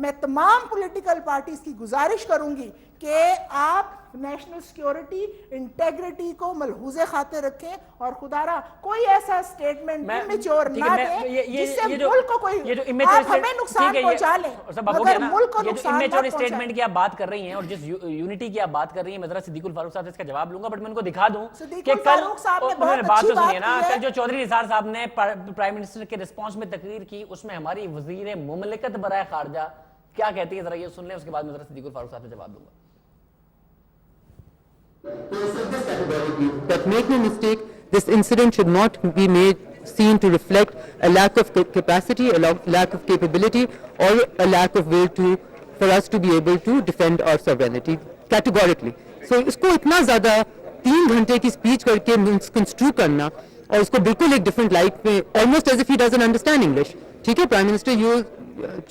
میں تمام پولیٹیکل پارٹیز کی گزارش کروں گی کہ آپ نیشنل سیکیورٹی انٹیگریٹی کو ملحوظ خاطر رکھیں اور خدا را کوئی ایسا سٹیٹمنٹ امیچور نہ دیں جس سے ملک کو کوئی آپ ہمیں نقصان پہنچا لیں مگر ملک کو نقصان نہ پہنچائیں. اسٹیٹمنٹ کی آپ بات کر رہی ہیں اور جس یونٹی کی آپ بات کر رہی ہیں، میں ذرا صدیق الفاروق صاحب سے اس کا جواب لوں گا، بٹ میں ان کو دکھا دوں کہ کل انہوں نے بات تو سنیے نا، کل جو چودھری نثار صاحب نے پرائم منسٹر کے رسپانس میں تقریر کی، اس میں ہماری وزیر مملکت برائے خارجہ کیا کہتی ہے، ذرا یہ سن لیں، اس کے بعد میں ذرا صدیق الفاروق صاحب سے جواب دوں گا. But make no mistake, this incident should not be seen to reflect a lack of capacity, a lack of capability, or a lack of will for us to be able to defend our sovereignty categorically. So اس کو اتنا زیادہ 3 گھنٹے کی speech کر کے misconstrue کرنا اور اس کو بالکل ایک ڈفرنٹ لائٹ میں almost as if he doesn't understand English. ٹھیک ہے، prime minister you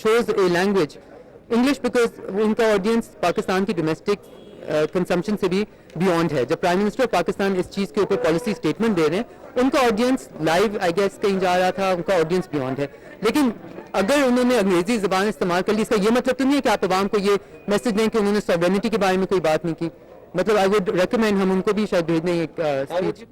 chose a language English because ان کا آڈینس پاکستان کی ڈومیسٹک کنزمپشن سے بھی بیونڈ ہے. جب پرائم منسٹر پاکستان اس چیز کے اوپر پالیسی اسٹیٹمنٹ دے رہے ہیں، ان کا آڈینس لائیو آئی گیس کہیں جا رہا تھا، ان کا آڈینس بیونڈ ہے. لیکن اگر انہوں نے انگریزی زبان استعمال کر لی، اس کا یہ مطلب تو نہیں ہے کہ آپ عوام کو یہ میسج دیں کہ انہوں نے سوورینٹی کے بارے میں کوئی بات نہیں کی. مطلب آئی وڈ ریکمینڈ ہم ان کو بھی شاید بھیج دیں ایک اسپیچ.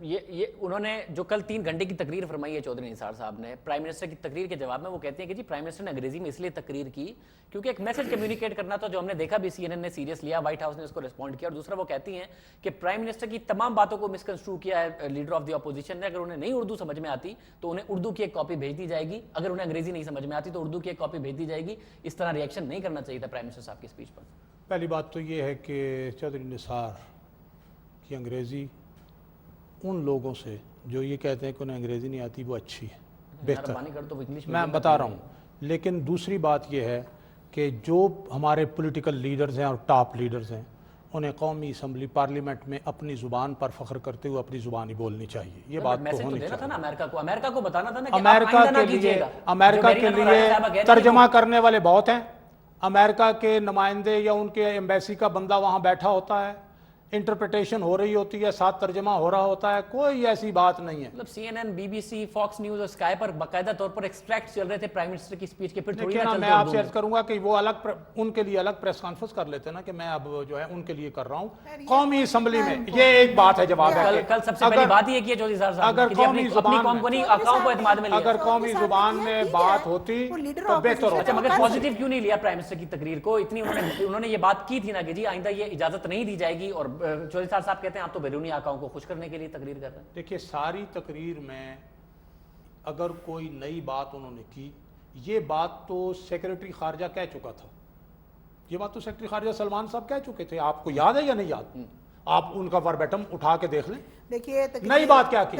یہ انہوں نے جو کل 3 گھنٹے کی تقریر فرمائی ہے چودھری نثار صاحب نے پرائم منسٹر کی تقریر کے جواب میں، وہ کہتے ہیں کہ جی پرائم منسٹر نے انگریزی میں اس لیے تقریر کی کیونکہ ایک میسج کمیونیکیٹ کرنا تھا جو ہم نے دیکھا بھی CNN نے سیریس لیا، وائٹ ہاؤس نے اس کو ریسپونڈ کیا. اور دوسرا وہ کہتی ہیں کہ پرائم منسٹر کی تمام باتوں کو مسکنسٹرو کیا ہے لیڈر آف دی اپوزیشن نے. اگر انہیں نہیں اردو سمجھ میں آتی تو انہیں اردو کی ایک کاپی بھیج دی جائے گی، اگر انہیں انگریزی نہیں سمجھ میں آتی تو اردو کی ایک کاپی بھیج دی جائے گی. اس طرح ریئیکشن نہیں کرنا چاہیے تھا پرائم منسٹر صاحب کی اسپیچ پر. پہلی بات تو یہ ہے کہ چودھری نثار کی انگریزی ان لوگوں سے جو یہ کہتے ہیں کہ انہیں انگریزی نہیں آتی وہ اچھی ہے، بہتر، میں بتا رہا ہوں. لیکن دوسری بات یہ ہے کہ جو ہمارے پولیٹیکل لیڈرز ہیں اور ٹاپ لیڈرز ہیں، انہیں قومی اسمبلی پارلیمنٹ میں اپنی زبان پر فخر کرتے ہوئے اپنی زبانی بولنی چاہیے. یہ بات تو ہونی چاہیے. امریکہ کو بتانا تھا نا کہ امریکہ کے لیے ترجمہ کرنے والے بہت ہیں. امریکہ کے نمائندے یا ان کے ایمبیسی کا بندہ وہاں بیٹھا ہوتا ہے، انٹرپریٹیشن ہو رہی ہوتی ہے، ساتھ ترجمہ ہو رہا ہوتا ہے، کوئی ایسی بات نہیں ہے. مطلب CNN BBC فاکس نیوز اور اسکائی پر باقاعدہ طور پر ایکسٹریکٹ چل رہے تھے پرائم منسٹر کی اسپیچ کے. پھر تھوڑی نا میں آپ سے عرض کروں گا کہ وہ الگ ان کے لیے الگ پریس کانفرنس کر لیتے نا کہ میں اب جو ہے ان کے لیے کر رہا ہوں قومی اسمبلی میں. یہ ایک بات ہے، جواب ہے. کل سب سے پہلی بات یہ کی ہے چودھری صاحب اگر قومی قوم کو نہیں آقاؤں کو اعتماد میں لیا، اگر قومی زبان میں بات ہوتی تو بہتر ہوتا. مگر پازیٹیو کیوں نہیں لیا پرائم منسٹر کی تقریر کو؟ اتنی انہوں نے یہ بات کی تھی نا کہ جی آئندہ یہ اجازت نہیں دی جائے گی. اور چودھری صاحب کہتے ہیں آپ تو بیرونی آقاؤں کو خوش کرنے کے لیے تقریر کر رہے ہیں. دیکھیے ساری تقریر میں اگر کوئی نئی بات انہوں نے کی، یہ بات تو سیکریٹری خارجہ کہہ چکا تھا. یہ بات تو سیکریٹری خارجہ سلمان صاحب کہہ چکے تھے. آپ کو یاد ہے یا نہیں یاد؟ آپ ان کا وربیٹم اٹھا کے دیکھ لیں. دیکھیے نئی بات کیا کی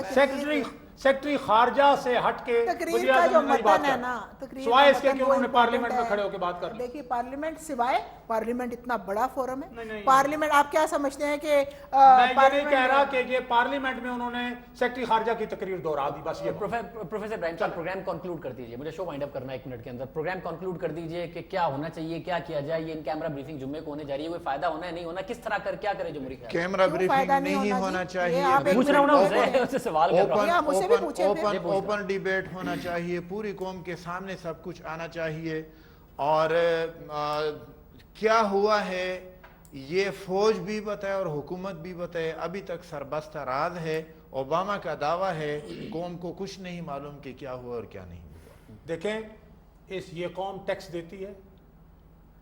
سیکریٹری خارجہ سے ہٹ کے تقریر کا جو متن ہے نا، سوائے اس کے کہ انہوں نے پارلیمنٹ میں کھڑے ہو کے بات کر لی. دیکھیے پارلیمنٹ سوائے پارلیمنٹ اتنا بڑا فورم ہے. پارلیمنٹ آپ کیا سمجھتے ہیں کہ میں یہ نہیں کہہ رہا کہ یہ پارلیمنٹ میں انہوں نے سیکریٹری خارجہ کی تقریر دہرا دی. بس یہ پروفیسر ابراہیم صاحب پروگرام کنکلوڈ کر دیجیے، مجھے شو وائنڈ اپ کرنا ہے 1 منٹ کے اندر. پروگرام کنکلوڈ کر دیجیے کہ کیا ہونا چاہیے، کیا کیا جائے. یہ ان کیمرہ بریفنگ جمعے کو ہونے جا رہی ہے، کوئی فائدہ ہونا ہے نہیں ہونا، کس طرح کر کیا کرے جمہوری خیال؟ کیمرہ بریفنگ نہیں ہونا چاہیے، پوچھ رہا ہوں نا، اس سے سوال کر رہا ہوں. اوپن ڈیبیٹ ہونا چاہیے، پوری قوم کے سامنے سب کچھ آنا چاہیے. اور کیا ہوا ہے یہ فوج بھی بتائے اور حکومت بھی بتائے. ابھی تک سربستہ راز ہے. اوباما کا دعویٰ ہے قوم کو کچھ نہیں معلوم کہ کیا ہوا اور کیا نہیں ہوا. دیکھیں یہ قوم ٹیکس دیتی ہے،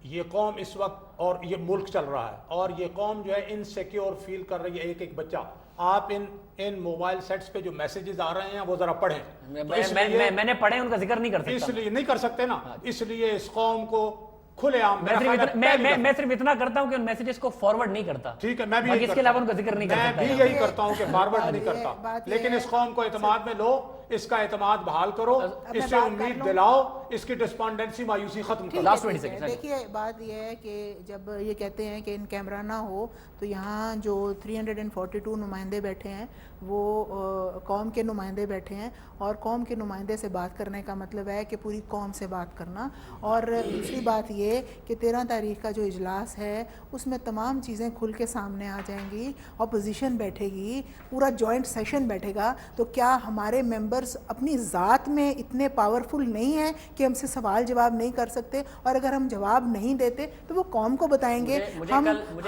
یہ قوم اس وقت اور یہ ملک چل رہا ہے اور یہ قوم جو ہے انسیکیور فیل کر رہی ہے. ایک بچہ آپ ان موبائل سیٹس پہ جو میسیجز آ رہے ہیں وہ ذرا پڑھیں. میں نے پڑھے، ان کا ذکر نہیں کر سکتا. اس لیے نہیں کر سکتے نا، اس لیے اس قوم کو کھلے عام میں صرف اتنا کرتا ہوں کہ ان میسیجز کو فارورڈ نہیں کرتا. ٹھیک ہے، میں بھی اس کے علاوہ ان کا ذکر نہیں کرتا. میں بھی یہی کرتا ہوں کہ فارورڈ نہیں کرتا. لیکن اس قوم کو اعتماد میں لو، اس کا اعتماد بحال کرو، اس سے امید دلاؤ، اس کی ڈسپونڈنسی مایوسی ختم کرو. Last 20 second. دیکھیے بات یہ ہے کہ جب یہ کہتے ہیں کہ ان کیمرہ نہ ہو تو یہاں جو 342 نمائندے بیٹھے ہیں وہ قوم کے نمائندے بیٹھے ہیں اور قوم کے نمائندے سے بات کرنے کا مطلب ہے کہ پوری قوم سے بات کرنا. اور دوسری بات یہ چاہیے کہ 13 تاریخ کا جو اجلاس ہے اس میں تمام چیزیں کھل کے سامنے آ جائیں گی, اپوزیشن بیٹھے گی, پورا جوائنٹ سیشن بیٹھے گا. تو کیا ہمارے ممبرز اپنی ذات میں اتنے پاورفل نہیں ہیں کہ ہم سے سوال جواب نہیں کر سکتے؟ اور اگر ہم جواب نہیں دیتے تو وہ قوم کو بتائیں گے.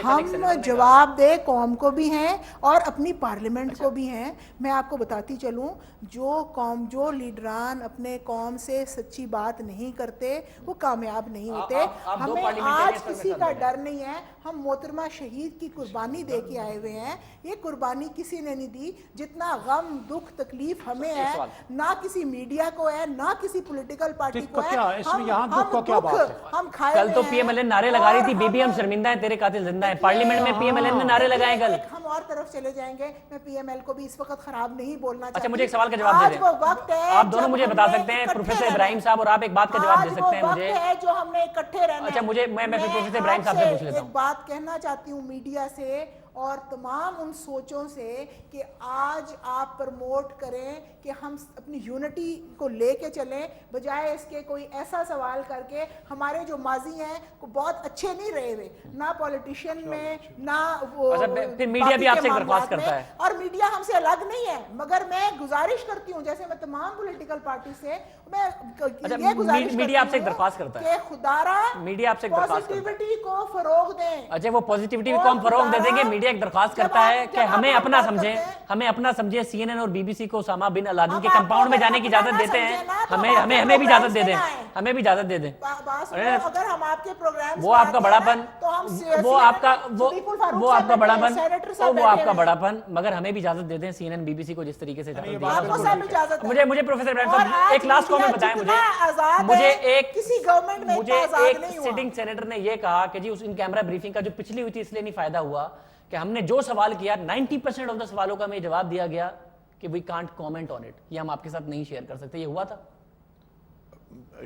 ہم جواب دہ قوم کو بھی ہیں اور اپنی پارلیمنٹ کو بھی ہیں. میں آپ کو بتاتی چلوں, جو لیڈران اپنے قوم سے سچی بات نہیں کرتے وہ کامیاب نہیں ہوتے. ہمیں آج کسی کا ڈر نہیں ہے. ہم محترمہ شہید کی قربانی دے کے آئے ہوئے ہیں. یہ قربانی کسی نے نہیں دی جتنا غم دکھ تکلیف ہمیں ہے, نہ کسی میڈیا کو ہے, نہ کسی پولیٹیکل پارٹی کو ہے. ہم کھائے کل تو پی ایم ایل این نعرے لگا رہی تھی, بی بی ہم شرمندہ ہیں, تیرے قاتل زندہ ہیں. پارلیمنٹ میں پی ایم ایل این نے نعرے لگائے کل. ہم اور طرف چلے جائیں گے. میں پی ایم ایل کو بھی اس وقت خراب نہیں بولنا چاہتی. اچھا مجھے ایک سوال کا جواب دے دیں. آپ دونوں مجھے بتا سکتے ہیں, پروفیسر ابراہیم صاحب اور آپ ایک بات کا جواب دے سکتے ہیں مجھے, جو ہم نے اکٹھے رہنا. اچھا مجھے میں پروفیسر ابراہیم صاحب سے پوچھ لیتا ہوں. ایک بات کہنا چاہتی ہوں میڈیا سے اور تمام ان سوچوں سے کہ آج آپ پرموٹ کریں کہ ہم اپنی یونٹی کو لے کے چلیں, بجائے اس کے کوئی ایسا سوال کر کے. ہمارے جو ماضی ہیں وہ بہت اچھے نہیں رہے ہوئے, نہ پولیٹیشین میں نہ وہ. پھر میڈیا بھی آپ سے درخواست کرتا ہے, اور میڈیا ہم سے الگ نہیں ہے, مگر میں گزارش کرتی ہوں جیسے میں تمام پولیٹیکل پارٹی سے میں یہ گزارش میڈیا آپ سے درخواست کرتا ہے کہ خدارا میڈیا آپ سے درخواست کرتا ہے پازیٹیوٹی کو فروغ دیں. اچھا وہ پازیٹیوٹی کو ہم فروغ دے دیں گے. میڈیا ایک درخواست کرتا ہے کہ ہمیں اپنا سمجھے, سی این این اور بی بی سی کو اسامہ بن لادن کے کمپاؤنڈ میں جانے کی اجازت دیتے ہیں. ہمیں بھی اجازت دے دیں, ہمیں بھی اجازت دے دیں. اگر ہم آپ کے پروگرام وہ آپ کا بڑا پن, وہ آپ کا بڑا پن, مگر ہمیں بھی اجازت دے دیں C N N B B C کو جس طریقے سے اجازت دیں. مجھے پروفیسر ابراہیم صاحب ایک لاسٹ کامنٹ بتائیں مجھے ایک سٹنگ سینیٹر نے یہ کہا کہ جی اس ان کیمرہ بریفنگ کا جو پچھلی ہوئی تھی اس لیے نہیں فائدہ ہوا کہ ہم نے جو سوال کیا 90% آف دا سوالوں کا ہمیں جواب دیا گیا کہ we can't comment on it, یہ ہم آپ کے ساتھ نہیں شیئر کر سکتے. یہ ہوا تھا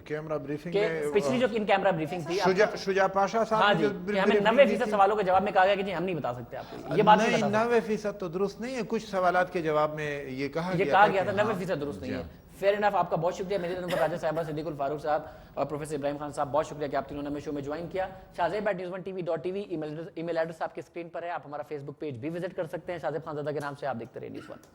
کیمرہ بریفنگ کہ میں پچھلی جو ان کیمرہ بریفنگ تھی شجاع پاشا صاحب ہاں نے جی جو کہ ہمیں 90% سوالوں کے جواب میں کہا گیا کہ جی ہم نہیں بتا سکتے آپ کو, یہ بات نہیں بتا سکتے. 90% تو درست نہیں ہے. کچھ سوالات کے جواب میں یہ کہا گیا تھا 90% درست نہیں ہے. Fair enough. آپ کا بہت شکریہ. میرے نمبر راجہ صاحبہ, صدیق الفاروق صاحب اور پروفیسر ابراہیم خان صاحب, بہت شکریہ کہ آپ تینوں نے ہمیں شو میں جوائن کیا. shahzeb@news1tv.tv ای میل ایڈریس آپ کے اسکرین پر ہے. آپ ہمارا فیس بک پیج بھی وزٹ کر سکتے ہیں. شاہزیب خان زادہ کے نام سے آپ دیکھتے رہے نیوز 1.